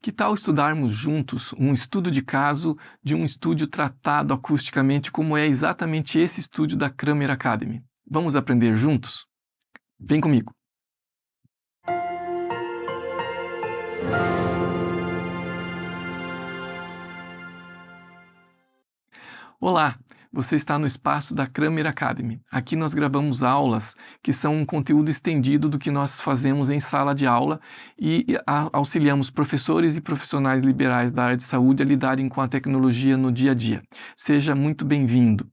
Que tal estudarmos juntos um estudo de caso de um estúdio tratado acusticamente, como é exatamente esse estúdio da Kramer Academy? Vamos aprender juntos? Vem comigo! Olá! Você está no espaço da Kramer Academy. Aqui nós gravamos aulas que são um conteúdo estendido do que nós fazemos em sala de aula e auxiliamos professores e profissionais liberais da área de saúde a lidarem com a tecnologia no dia a dia. Seja muito bem-vindo!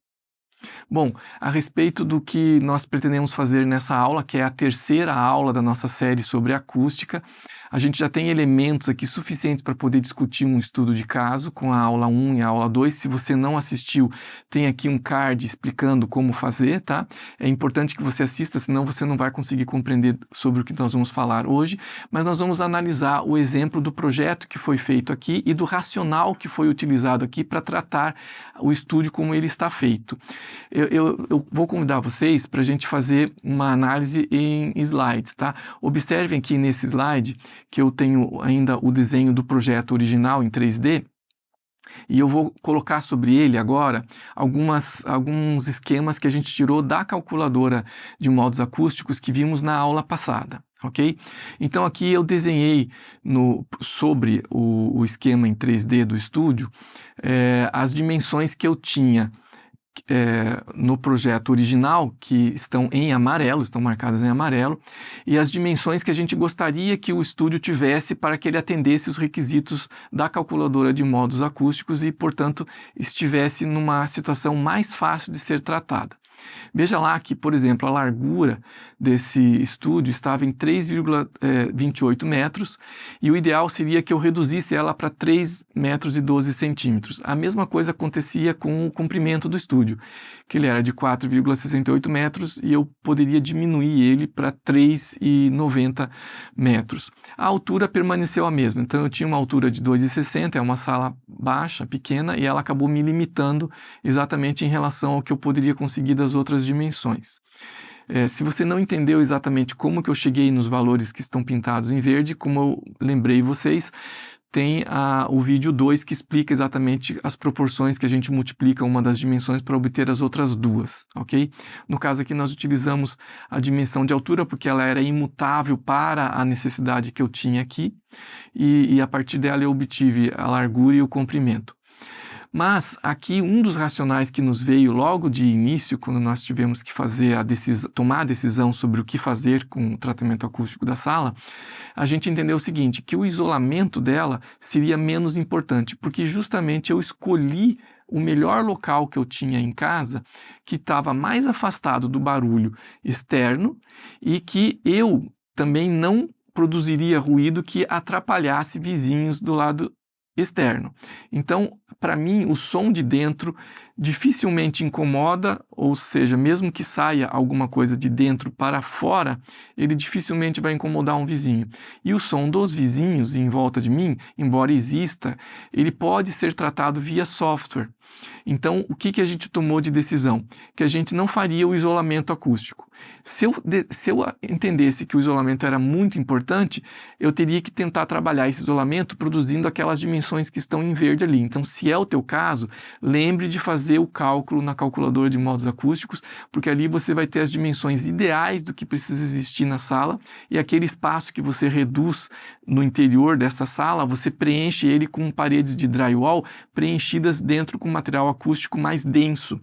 Bom, a respeito do que nós pretendemos fazer nessa aula, que é a terceira aula da nossa série sobre acústica, a gente já tem elementos aqui suficientes para poder discutir um estudo de caso com a aula 1 e a aula 2. Se você não assistiu, tem aqui um card explicando como fazer, tá? É importante que você assista, senão você não vai conseguir compreender sobre o que nós vamos falar hoje, mas nós vamos analisar o exemplo do projeto que foi feito aqui e do racional que foi utilizado aqui para tratar o estúdio como ele está feito. Eu vou convidar vocês para a gente fazer uma análise em slides, tá? Observem aqui nesse slide que eu tenho ainda o desenho do projeto original em 3D, e eu vou colocar sobre ele agora alguns esquemas que a gente tirou da calculadora de modos acústicos que vimos na aula passada, ok? Então aqui eu desenhei sobre o esquema em 3D do estúdio as dimensões que eu tinha no projeto original, que estão em amarelo, estão marcadas em amarelo, e as dimensões que a gente gostaria que o estúdio tivesse para que ele atendesse os requisitos da calculadora de modos acústicos e, portanto, estivesse numa situação mais fácil de ser tratada. Veja lá que, por exemplo, a largura desse estúdio estava em 3,28 metros e o ideal seria que eu reduzisse ela para 3 metros e 12 centímetros. A mesma coisa acontecia com o comprimento do estúdio, que ele era de 4,68 metros e eu poderia diminuir ele para 3,90 metros. A altura permaneceu a mesma, então eu tinha uma altura de 2,60, é uma sala baixa, pequena, e ela acabou me limitando exatamente em relação ao que eu poderia conseguir das outras dimensões. Se você não entendeu exatamente como que eu cheguei nos valores que estão pintados em verde, como eu lembrei vocês, tem o vídeo 2 que explica exatamente as proporções que a gente multiplica uma das dimensões para obter as outras duas, ok? No caso aqui nós utilizamos a dimensão de altura porque ela era imutável para a necessidade que eu tinha aqui e a partir dela eu obtive a largura e o comprimento. Mas aqui um dos racionais que nos veio logo de início, quando nós tivemos que tomar a decisão sobre o que fazer com o tratamento acústico da sala, a gente entendeu o seguinte, que o isolamento dela seria menos importante, porque justamente eu escolhi o melhor local que eu tinha em casa, que estava mais afastado do barulho externo e que eu também não produziria ruído que atrapalhasse vizinhos do lado externo. Então, para mim, o som de dentro dificilmente incomoda, ou seja, mesmo que saia alguma coisa de dentro para fora, ele dificilmente vai incomodar um vizinho. E o som dos vizinhos em volta de mim, embora exista, ele pode ser tratado via software. Então, o que a gente tomou de decisão? Que a gente não faria o isolamento acústico. Se eu entendesse que o isolamento era muito importante, eu teria que tentar trabalhar esse isolamento produzindo aquelas dimensões que estão em verde ali. Então, se é o teu caso, lembre de fazer o cálculo na calculadora de modos acústicos, porque ali você vai ter as dimensões ideais do que precisa existir na sala e aquele espaço que você reduz no interior dessa sala, você preenche ele com paredes de drywall preenchidas dentro com material acústico mais denso,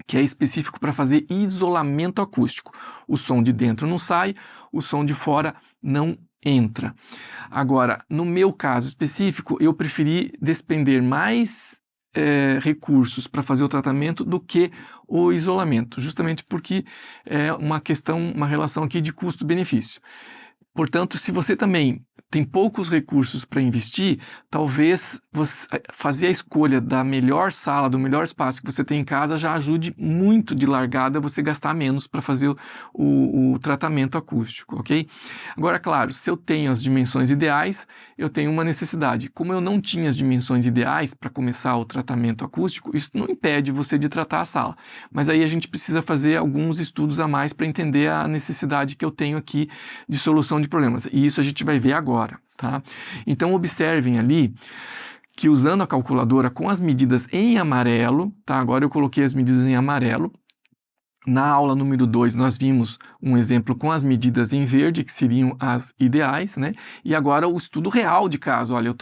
que é específico para fazer isolamento acústico. O som de dentro não sai, o som de fora não entra. Agora, no meu caso específico, eu preferi despender mais recursos para fazer o tratamento do que o isolamento, justamente porque é uma relação aqui de custo-benefício. Portanto, se você também tem poucos recursos para investir, talvez você fazer a escolha da melhor sala, do melhor espaço que você tem em casa já ajude muito de largada você gastar menos para fazer o tratamento acústico, ok? Agora, claro, se eu tenho as dimensões ideais, eu tenho uma necessidade. Como eu não tinha as dimensões ideais para começar o tratamento acústico, isso não impede você de tratar a sala. Mas aí a gente precisa fazer alguns estudos a mais para entender a necessidade que eu tenho aqui de solução de problemas. E isso a gente vai ver agora. agora, tá? Então, observem ali que usando a calculadora com as medidas em amarelo, tá? Agora eu coloquei as medidas em amarelo. Na aula número 2, nós vimos um exemplo com as medidas em verde, que seriam as ideais, né? E agora o estudo real de caso. Olha,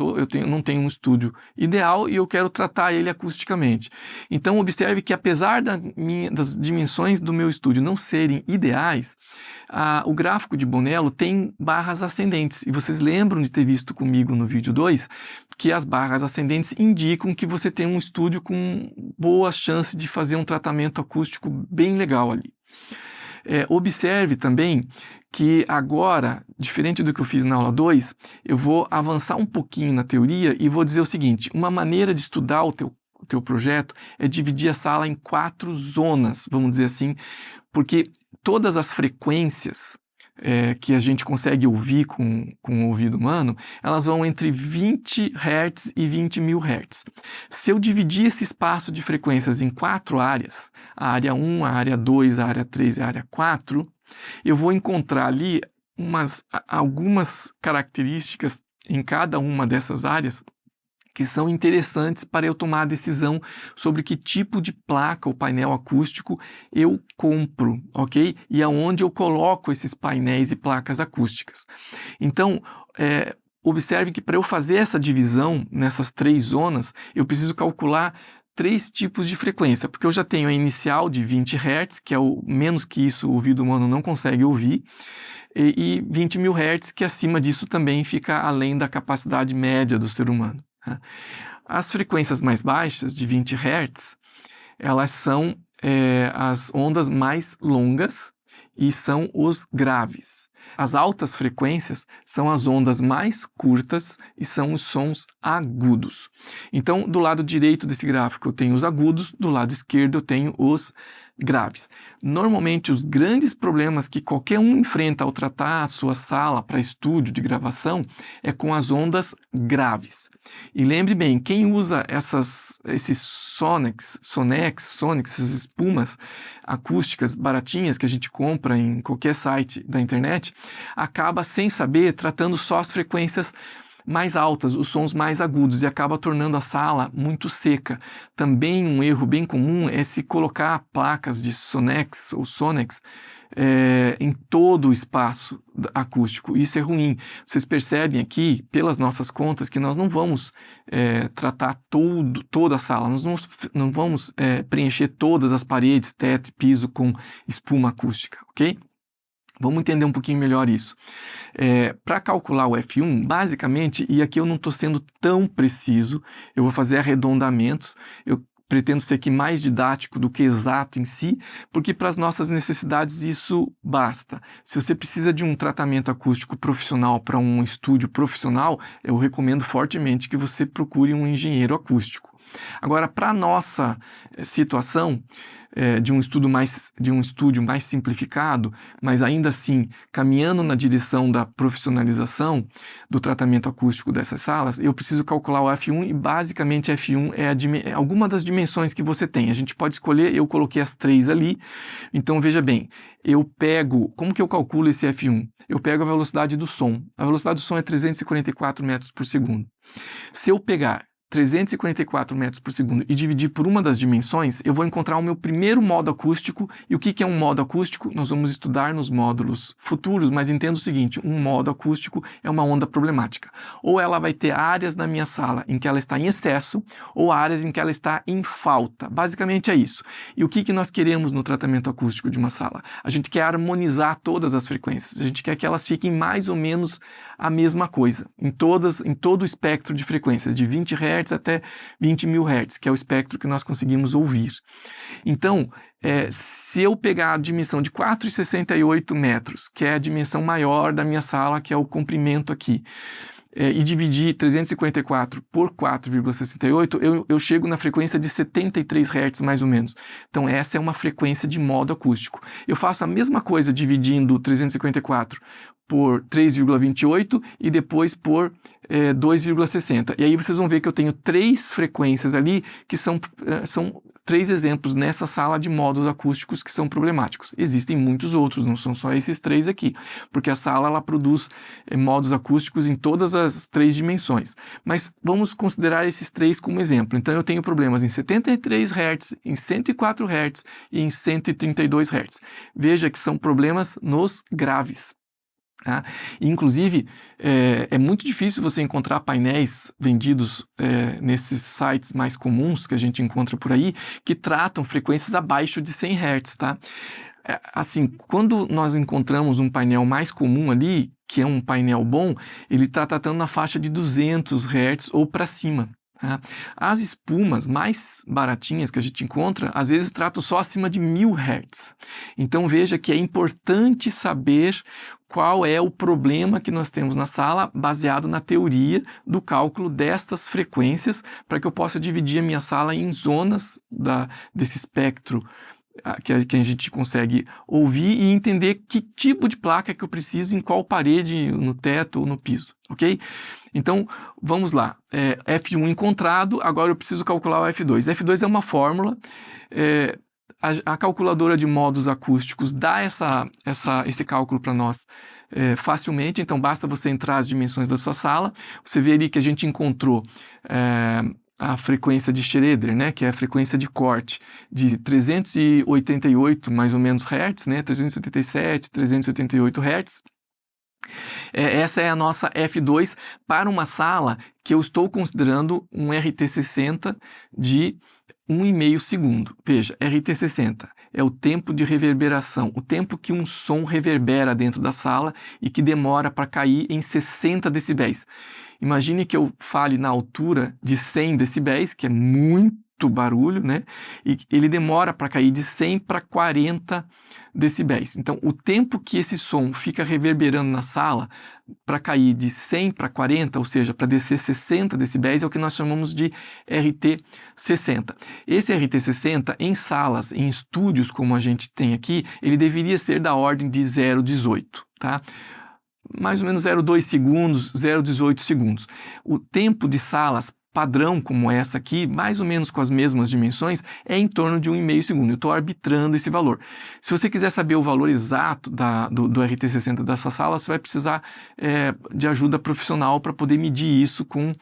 não tenho um estudo ideal e eu quero tratar ele acusticamente. Então, observe que apesar das dimensões do meu estúdio não serem ideais, o gráfico de Bonello tem barras ascendentes. E vocês lembram de ter visto comigo no vídeo 2 que as barras ascendentes indicam que você tem um estúdio com boas chances de fazer um tratamento acústico bem legal ali. Observe também que agora, diferente do que eu fiz na aula 2, eu vou avançar um pouquinho na teoria e vou dizer o seguinte: uma maneira de estudar o teu projeto é dividir a sala em 4 zonas, vamos dizer assim, porque todas as frequências que a gente consegue ouvir com o ouvido humano, elas vão entre 20 Hz e 20 mil Hz. Se eu dividir esse espaço de frequências em 4 áreas, a área 1, a área 2, a área 3 e a área 4, eu vou encontrar ali algumas características em cada uma dessas áreas que são interessantes para eu tomar a decisão sobre que tipo de placa ou painel acústico eu compro, ok? E aonde eu coloco esses painéis e placas acústicas. Então, observe que para eu fazer essa divisão nessas 3 zonas, eu preciso calcular 3 tipos de frequência, porque eu já tenho a inicial de 20 Hz, que é o menos que isso o ouvido humano não consegue ouvir, e 20 mil Hz, que acima disso também fica além da capacidade média do ser humano. As frequências mais baixas, de 20 Hz, elas são as ondas mais longas e são os graves. As altas frequências são as ondas mais curtas e são os sons agudos. Então, do lado direito desse gráfico eu tenho os agudos, do lado esquerdo eu tenho os graves. Normalmente, os grandes problemas que qualquer um enfrenta ao tratar a sua sala para estúdio de gravação é com as ondas graves. E lembre bem, quem usa esses Sonex, essas espumas acústicas baratinhas que a gente compra em qualquer site da internet, acaba sem saber tratando só as frequências mais altas, os sons mais agudos, e acaba tornando a sala muito seca. Também um erro bem comum é se colocar placas de Sonex ou Sonex em todo o espaço acústico. Isso é ruim. Vocês percebem aqui, pelas nossas contas, que nós não vamos tratar toda a sala, nós não vamos preencher todas as paredes, teto e piso com espuma acústica, ok? Vamos entender um pouquinho melhor isso. Para calcular o F1, basicamente, e aqui eu não estou sendo tão preciso, eu vou fazer arredondamentos, eu pretendo ser aqui mais didático do que exato em si, porque para as nossas necessidades isso basta. Se você precisa de um tratamento acústico profissional para um estúdio profissional, eu recomendo fortemente que você procure um engenheiro acústico. Agora, para a nossa situação, de um estúdio mais simplificado, mas ainda assim caminhando na direção da profissionalização do tratamento acústico dessas salas, eu preciso calcular o F1 e basicamente F1 é alguma das dimensões que você tem. A gente pode escolher, eu coloquei as 3 ali, então veja bem, como que eu calculo esse F1? Eu pego a velocidade do som. A velocidade do som é 344 metros por segundo. Se eu pegar 344 metros por segundo e dividir por uma das dimensões, eu vou encontrar o meu primeiro modo acústico. E o que é um modo acústico? Nós vamos estudar nos módulos futuros, mas entenda o seguinte: um modo acústico é uma onda problemática. Ou ela vai ter áreas na minha sala em que ela está em excesso, ou áreas em que ela está em falta. Basicamente é isso. E o que nós queremos no tratamento acústico de uma sala? A gente quer harmonizar todas as frequências, a gente quer que elas fiquem mais ou menos a mesma coisa, em todo o espectro de frequências, de 20 Hz até 20 mil Hz, que é o espectro que nós conseguimos ouvir. Então, se eu pegar a dimensão de 4,68 metros, que é a dimensão maior da minha sala, que é o comprimento aqui, e dividir 354 por 4,68, eu chego na frequência de 73 Hz, mais ou menos. Então, essa é uma frequência de modo acústico. Eu faço a mesma coisa dividindo 354 por 3,28 e depois por 2,60. E aí vocês vão ver que eu tenho 3 frequências ali que são 3 exemplos nessa sala de modos acústicos que são problemáticos. Existem muitos outros, não são só esses 3 aqui, porque a sala ela produz modos acústicos em todas as 3 dimensões. Mas vamos considerar esses 3 como exemplo. Então eu tenho problemas em 73 Hz, em 104 Hz e em 132 Hz. Veja que são problemas nos graves. Tá? Inclusive, é muito difícil você encontrar painéis vendidos nesses sites mais comuns que a gente encontra por aí, que tratam frequências abaixo de 100 Hz, tá? Assim, quando nós encontramos um painel mais comum ali, que é um painel bom, ele está tratando na faixa de 200 Hz ou para cima. Tá? As espumas mais baratinhas que a gente encontra, às vezes tratam só acima de 1000 Hz. Então veja que é importante saber qual é o problema que nós temos na sala, baseado na teoria do cálculo destas frequências, para que eu possa dividir a minha sala em zonas desse espectro que a gente consegue ouvir e entender que tipo de placa que eu preciso em qual parede, no teto ou no piso, ok? Então, vamos lá. F1 encontrado, agora eu preciso calcular o F2. F2 é uma fórmula, a calculadora de modos acústicos dá esse cálculo para nós facilmente, então basta você entrar as dimensões da sua sala, você vê ali que a gente encontrou a frequência de Schroeder, né, que é a frequência de corte de 388 mais ou menos Hz, né, 387, 388 Hz. Essa é a nossa F2 para uma sala que eu estou considerando um RT60 de 1,5 segundo. Veja, RT60 é o tempo de reverberação, o tempo que um som reverbera dentro da sala e que demora para cair em 60 decibéis. Imagine que eu fale na altura de 100 decibéis, que é muito barulho, né? E ele demora para cair de 100 para 40 decibéis. Então, o tempo que esse som fica reverberando na sala para cair de 100 para 40, ou seja, para descer 60 decibéis, é o que nós chamamos de RT60. Esse RT60, em salas, em estúdios como a gente tem aqui, ele deveria ser da ordem de 0,18, tá? Mais ou menos 0,2 segundos, 0,18 segundos. O tempo de salas padrão como essa aqui, mais ou menos com as mesmas dimensões, é em torno de 1,5 segundo. Eu estou arbitrando esse valor. Se você quiser saber o valor exato do RT60 da sua sala, você vai precisar de ajuda profissional para poder medir isso com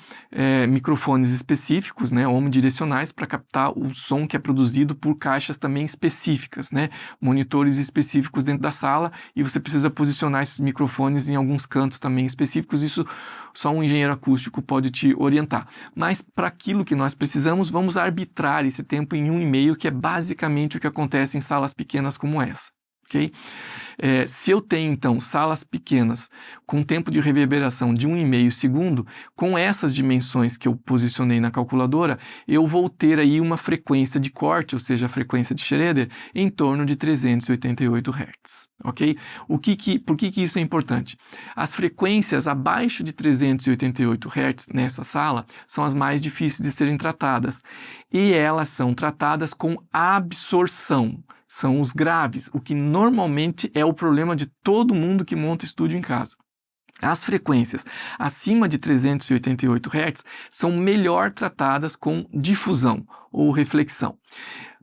microfones específicos, né, omnidirecionais, para captar o som que é produzido por caixas também específicas, né, monitores específicos dentro da sala, e você precisa posicionar esses microfones em alguns cantos também específicos. Isso só um engenheiro acústico pode te orientar. Mas para aquilo que nós precisamos, vamos arbitrar esse tempo em 1,5, que é basicamente o que acontece em salas pequenas como essa. Okay? Se eu tenho, então, salas pequenas com tempo de reverberação de 1,5 segundo, com essas dimensões que eu posicionei na calculadora, eu vou ter aí uma frequência de corte, ou seja, a frequência de Schroeder, em torno de 388 Hz. Okay? Por que isso é importante? As frequências abaixo de 388 Hz nessa sala são as mais difíceis de serem tratadas, e elas são tratadas com absorção. São os graves, o que normalmente é o problema de todo mundo que monta estúdio em casa. As frequências acima de 388 Hz são melhor tratadas com difusão ou reflexão.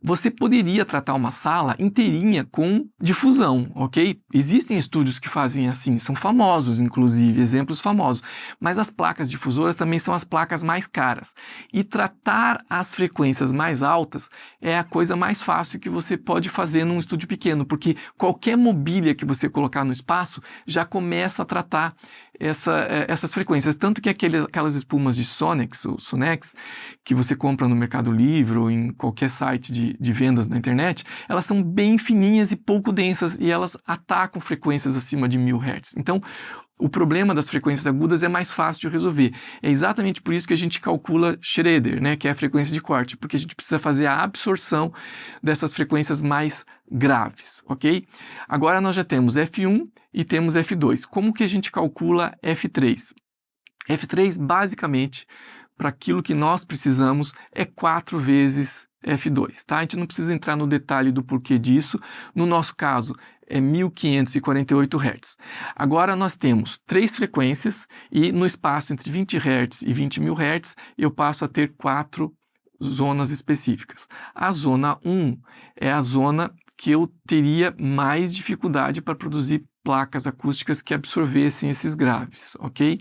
Você poderia tratar uma sala inteirinha com difusão, ok? Existem estúdios que fazem assim, são famosos, inclusive, exemplos famosos. Mas as placas difusoras também são as placas mais caras. E tratar as frequências mais altas é a coisa mais fácil que você pode fazer num estúdio pequeno, porque qualquer mobília que você colocar no espaço já começa a tratar essas frequências. Tanto que aquelas espumas de Sonex, ou Sonex, que você compra no Mercado Livre ou em qualquer site de vendas na internet, elas são bem fininhas e pouco densas, e elas atacam frequências acima de 1000 Hz. Então, o problema das frequências agudas é mais fácil de resolver. É exatamente por isso que a gente calcula Schroeder, né, que é a frequência de corte, porque a gente precisa fazer a absorção dessas frequências mais graves, ok? Agora nós já temos F1 e temos F2. Como que a gente calcula F3? F3, basicamente, para aquilo que nós precisamos, é 4 vezes F2, tá? A gente não precisa entrar no detalhe do porquê disso. No nosso caso, é 1548 Hz. Agora nós temos 3 frequências e no espaço entre 20 Hz e 20.000 Hz eu passo a ter 4 zonas específicas. A zona 1 é a zona que eu teria mais dificuldade para produzir placas acústicas que absorvessem esses graves, ok?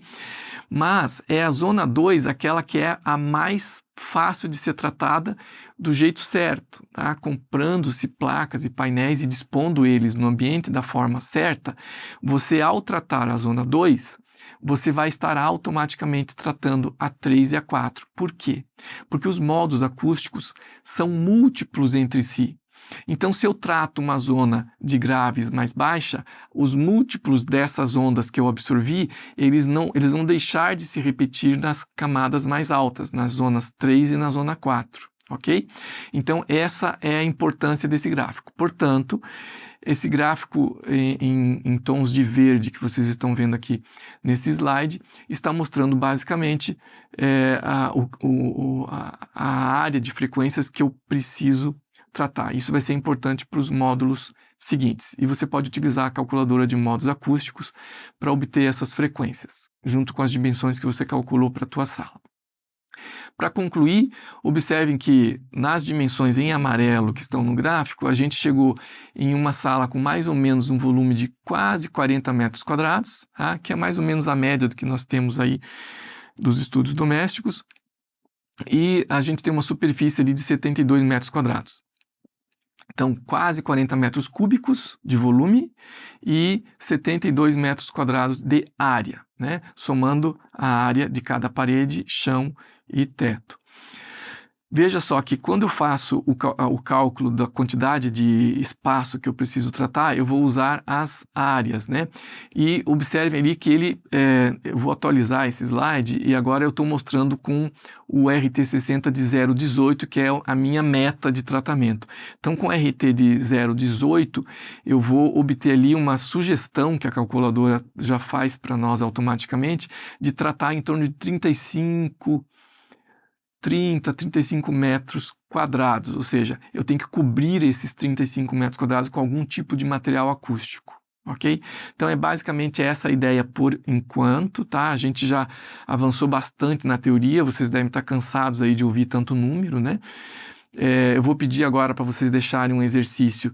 Mas é a zona 2 aquela que é a mais fácil de ser tratada do jeito certo, tá? Comprando-se placas e painéis e dispondo eles no ambiente da forma certa, você ao tratar a zona 2, você vai estar automaticamente tratando a 3 e a 4. Por quê? Porque os modos acústicos são múltiplos entre si. Então, se eu trato uma zona de graves mais baixa, os múltiplos dessas ondas que eu absorvi, eles vão deixar de se repetir nas camadas mais altas, nas zonas 3 e na zona 4, ok? Então, essa é a importância desse gráfico. Portanto, esse gráfico em tons de verde que vocês estão vendo aqui nesse slide está mostrando basicamente a área de frequências que eu preciso tratar. Isso vai ser importante para os módulos seguintes. E você pode utilizar a calculadora de modos acústicos para obter essas frequências, junto com as dimensões que você calculou para a tua sala. Para concluir, observem que nas dimensões em amarelo que estão no gráfico, a gente chegou em uma sala com mais ou menos um volume de quase 40 metros quadrados, tá? Que é mais ou menos a média do que nós temos aí dos estúdios domésticos, e a gente tem uma superfície ali de 72 metros quadrados. Então, quase 40 metros cúbicos de volume e 72 metros quadrados de área, né? Somando a área de cada parede, chão e teto. Veja só que quando eu faço o cálculo da quantidade de espaço que eu preciso tratar, eu vou usar as áreas, né? E observem ali que eu vou atualizar esse slide e agora eu estou mostrando com o RT60 de 0,18, que é a minha meta de tratamento. Então, com o RT de 0,18, eu vou obter ali uma sugestão que a calculadora já faz para nós automaticamente, de tratar em torno de 35 metros quadrados, ou seja, eu tenho que cobrir esses 35 metros quadrados com algum tipo de material acústico, ok? Então é basicamente essa a ideia por enquanto, tá? A gente já avançou bastante na teoria, vocês devem estar cansados aí de ouvir tanto número, né? Eu vou pedir agora para vocês deixarem um exercício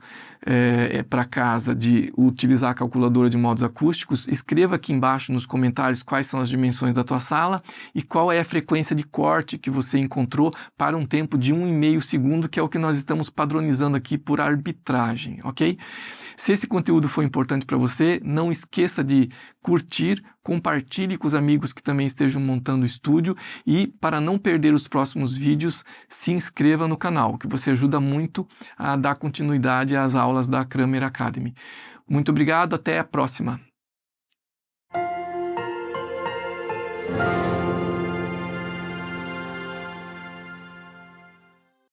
para casa de utilizar a calculadora de modos acústicos. Escreva aqui embaixo nos comentários quais são as dimensões da tua sala e qual é a frequência de corte que você encontrou para um tempo de 1,5 segundo, que é o que nós estamos padronizando aqui por arbitragem, ok? Se esse conteúdo foi importante para você, não esqueça de curtir, compartilhe com os amigos que também estejam montando o estúdio e, para não perder os próximos vídeos, se inscreva no canal, que você ajuda muito a dar continuidade às aulas da Kramer Academy. Muito obrigado, até a próxima!